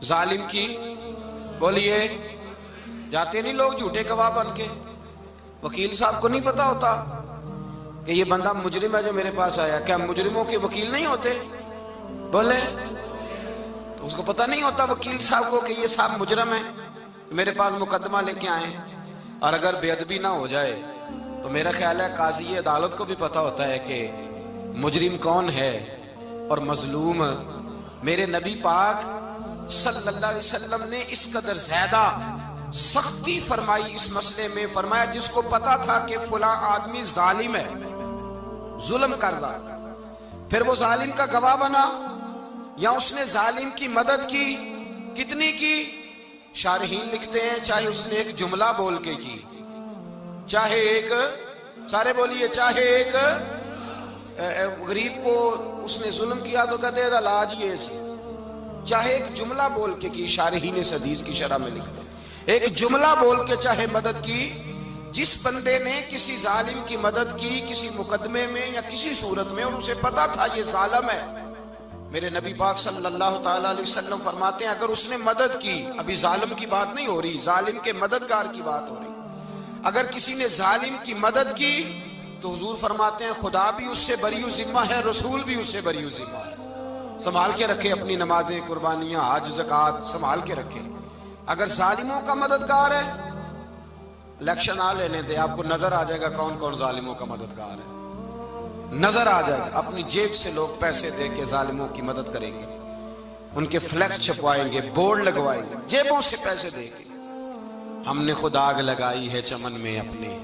ظالم کی بولیے جاتے نہیں لوگ جھوٹے گواہ بن کے. وکیل صاحب کو نہیں پتا ہوتا کہ یہ بندہ مجرم ہے جو میرے پاس آیا. کیا مجرموں کے وکیل نہیں ہوتے؟ بولے تو اس کو پتا نہیں ہوتا وکیل صاحب کو کہ یہ صاحب مجرم ہے میرے پاس مقدمہ لے کے آئے. اور اگر بے ادبی نہ ہو جائے تو میرا خیال ہے قاضی عدالت کو بھی پتا ہوتا ہے کہ مجرم کون ہے اور مظلوم. میرے نبی پاک صلی اللہ علیہ وسلم نے اس قدر زیادہ سختی فرمائی اس مسئلے میں. فرمایا جس کو پتا تھا کہ فلاں آدمی ظالم ہے، ظلم کر رہا، پھر وہ ظالم کا گواہ بنا یا اس نے ظالم کی مدد کی، کتنی کی؟ شارحین لکھتے ہیں چاہے اس نے ایک جملہ بول کے کی، چاہے ایک، سارے بولیے، چاہے ایک غریب کو اس نے ظلم کیا تو کہتے ہیں علاج یہ سی، چاہے ایک جملہ بول کے کی. شارحین اس حدیث کی شرح میں لکھتے ہیں ایک جملہ بول کے چاہے مدد کی. جس بندے نے کسی ظالم کی مدد کی کسی مقدمے میں یا کسی صورت میں اور اسے پتا تھا یہ ظالم ہے، میرے نبی پاک صلی اللہ تعالی علیہ وسلم فرماتے ہیں اگر اس نے مدد کی، ابھی ظالم کی بات نہیں ہو رہی، ظالم کے مددگار کی بات ہو رہی، اگر کسی نے ظالم کی مدد کی تو حضور فرماتے ہیں خدا بھی اس سے بری و ذمہ ہے، رسول بھی اس سے بری و ذمہ ہے. سنبھال کے رکھے اپنی نمازیں، قربانیاں، حج، زکوٰۃ سنبھال کے رکھے. اگر ظالموں کا مددگار ہے، الیکشن آ لینے دے، آپ کو نظر آ جائے گا کون کون ظالموں کا مددگار ہے، نظر آ جائے گا. اپنی جیب سے لوگ پیسے دے کے ظالموں کی مدد کریں گے، ان کے فلیکس چھپوائیں گے، بورڈ لگوائیں گے، جیبوں سے پیسے دے کے. ہم نے خود آگ لگائی ہے چمن میں اپنے،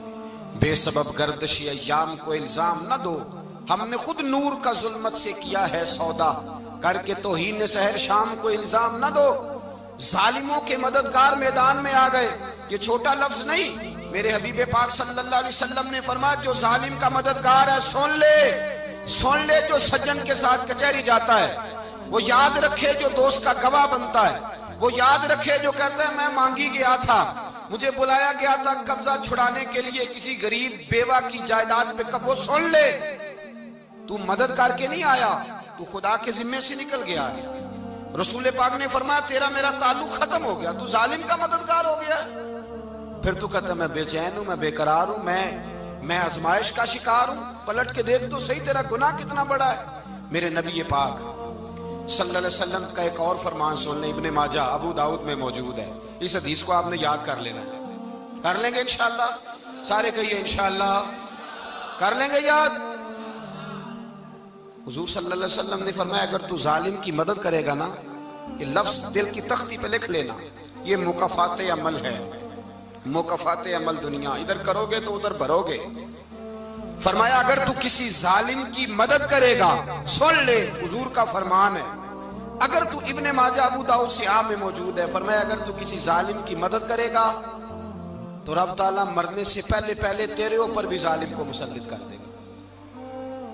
بے سبب گردشی ایام کو الزام نہ دو. ہم نے خود نور کا ظلمت سے کیا ہے سودا، کر کے توہین سحر شام کو الزام نہ دو. ظالموں کے مددگار میدان میں آ گئے. یہ چھوٹا لفظ نہیں، میرے حبیب پاک صلی اللہ علیہ وسلم نے فرمایا جو ظالم کا مددگار ہے سن لے جو سجن کے ساتھ کچہری جاتا ہے، وہ یاد رکھے جو دوست کا گواہ بنتا ہے، وہ یاد رکھے جو کہتا ہے میں مانگی گیا تھا، مجھے بلایا گیا تھا قبضہ چھڑانے کے لیے کسی غریب بیوہ کی جائیداد پہ. کب وہ سن لے تو مدد کر کے نہیں آیا، تو خدا کے ذمے سے نکل گیا ہے. رسول پاک نے فرمایا تیرا میرا تعلق ختم ہو گیا، تو ظالم کا مددگار ہو گیا. پھر تو کہتا میں بے چین ہوں، میں بے قرار ہوں، میں آزمائش کا شکار ہوں. پلٹ کے دیکھ تو صحیح تیرا گناہ کتنا بڑا ہے. میرے نبی پاک صلی اللہ علیہ وسلم کا ایک اور فرمان سن لیں، ابن ماجہ ابو داؤد میں موجود ہے. اس حدیث کو آپ نے یاد کر لینا ہے. کر لیں گے انشاءاللہ؟ سارے کہیے انشاءاللہ کر لیں گے یاد. حضور صلی اللہ علیہ وسلم نے فرمایا اگر تو ظالم کی مدد کرے گا نا، یہ لفظ دل کی تختی پہ لکھ لینا، یہ مکافات عمل ہے، مکافات عمل دنیا، ادھر کرو گے تو ادھر بھرو گے. فرمایا اگر تو کسی ظالم کی مدد کرے گا، سن لے حضور کا فرمان ہے، اگر تو ابن ماجہ ابو داؤد سیاہ میں موجود ہے، فرمایا اگر تو کسی ظالم کی مدد کرے گا تو رب تعالیٰ مرنے سے پہلے تیرے اوپر بھی ظالم کو مسلط کر دے گا.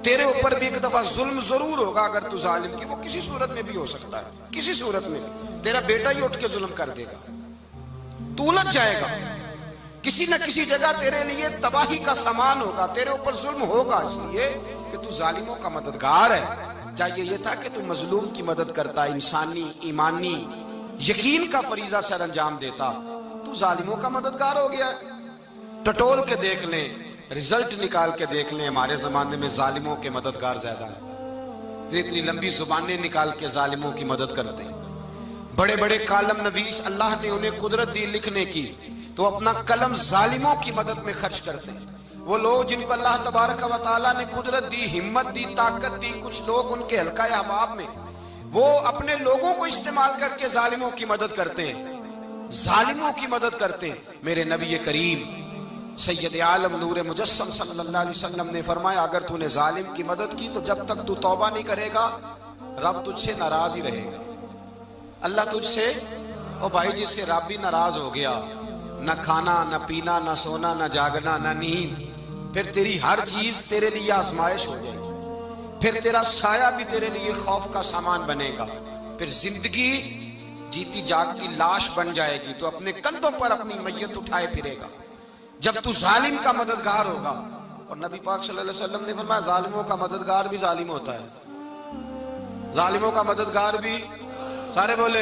تیرے اوپر بھی ایک دفعہ ظلم ضرور ہوگا اگر تو ظالم کی، وہ کسی صورت میں بھی ہو سکتا ہے، کسی صورت میں بھی تیرا بیٹا ہی اٹھ کے ظلم کر دے گا، تو الجھ جائے گا. کسی نہ کسی جگہ تیرے لیے تباہی کا سامان ہوگا، تیرے اوپر ظلم ہوگا، اس لیے کہ تو ظالموں کا مددگار ہے. چاہیے یہ تھا کہ تو مظلوم کی مدد کرتا، انسانی ایمانی یقین کا فریضہ سر انجام دیتا. تو ظالموں کا مددگار ہو گیا. ٹٹول کے دیکھ لیں، رزلٹ نکال کے دیکھ لیں، ہمارے زمانے میں ظالموں کے مددگار زیادہ ہیں. اتنی لمبی زبانیں نکال کے ظالموں کی مدد کرتے ہیں. بڑے بڑے کالم نویس اللہ نے انہیں قدرت دی لکھنے کی، تو اپنا قلم ظالموں کی مدد میں خرچ کرتے ہیں. وہ لوگ جن کو اللہ تبارک و تعالیٰ نے قدرت دی، ہمت دی، طاقت دی، کچھ لوگ ان کے حلقہ احباب میں وہ اپنے لوگوں کو استعمال کر کے ظالموں کی مدد کرتے ہیں، ظالموں کی مدد کرتے ہیں. میرے نبی کریم سید عالم نور مجسم صلی اللہ علیہ وسلم نے فرمایا اگر تو نے ظالم کی مدد کی تو جب تک تو توبہ نہیں کرے گا رب تجھ سے ناراض ہی رہے گا. اللہ تجھ سے، او بھائی جس سے رب بھی ناراض ہو گیا، نہ کھانا نہ پینا نہ سونا نہ جاگنا نہ نیند، پھر تیری ہر چیز تیرے لیے آزمائش ہو جائے گی، پھر تیرا سایہ بھی تیرے لیے خوف کا سامان بنے گا، پھر زندگی جیتی جاگتی لاش بن جائے گی، تو اپنے کندھوں پر اپنی میت اٹھائے پھرے گا جب تو ظالم کا مددگار ہوگا. اور نبی پاک صلی اللہ علیہ وسلم نے فرمایا ظالموں کا مددگار بھی ظالم ہوتا ہے، ظالموں کا مددگار بھی، سارے بولے